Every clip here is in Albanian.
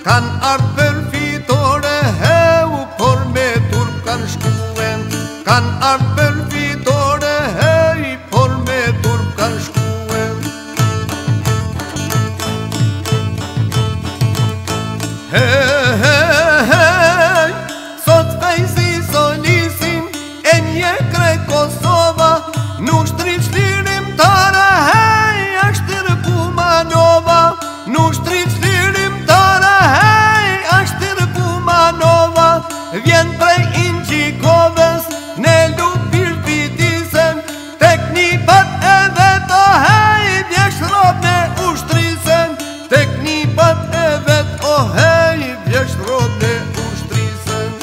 Kan ardhë për fitore, heu, por me turp kan shkue. Kan ardhë për fitore, hej, por me turp kan shkue. Hej, sot fejsi solisin, e nje krejt Kosova, nuk shtrit shlirim tare, hej, ashtir Kumanova, nuk shtrit shlirim tare, hej, ashtir Kumanova, vjen prej Inqikovës, ne lupir pitisen, tek nipat e veto, hej, vjesh rob me ushtrisen, tek nipat e veto, hej, vjesh rob me ushtrisen.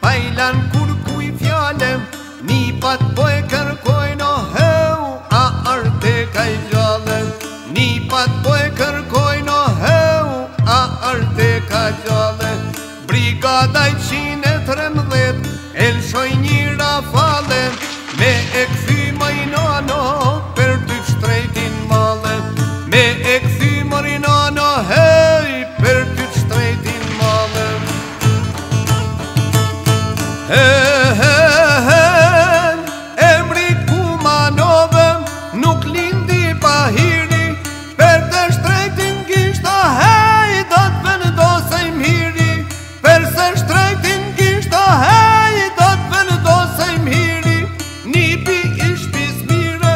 Pajlan kur kuj fjallem, nipat po e kërkojnë, o heu, a arte ka i gjallem. Nipat po e kërkojnë, o heu, a arte ka gjallem. Brigada i 113, elshoj një rafalem, me e këthy majnano, për ty shtrejtin malem. Me e këthy marinano, hej, për ty shtrejtin malem. Emri Kumanovëm nuk lindi pa hiri, për të shtrejtin gishta, hej, do të vendosejm hiri. Per se shtrejtin gishta, hej, do të vendosejm hiri. Nipi i shpis mire,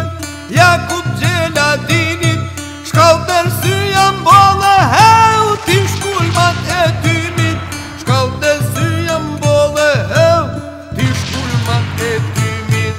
Jakub Gjeladinit, shkallter syja mbolle, heu, ti shkulmat e tymit. Shkallter syja mbolle, heu, ti shkulmat e tymit.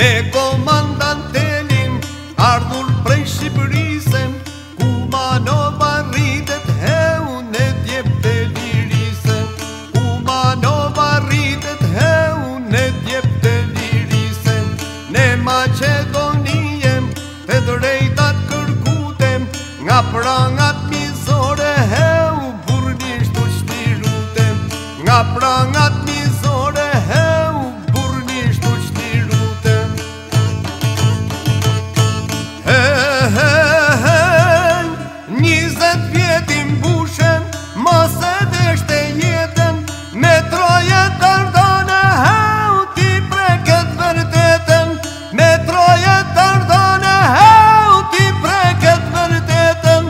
Me komandantelin, ardhur prej Shqipërisem, Kumanova rritet, heu, ne djep të lirisem. Kumanova rritet, heu, ne djep të lirisem. Ne Macedonijem, të drejtat kërkutem, nga prangat mizore, heu, burnisht u shtirutem. Nga prangat mizore, heu, burnisht u shtirutem. 20 vjetin bushen, mos e deshte jetën, me troje tardane, heu, ti preket vërtetën. Me troje tardane, heu, ti preket vërtetën.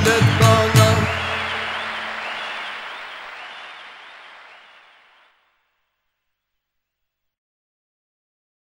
fjalët kanë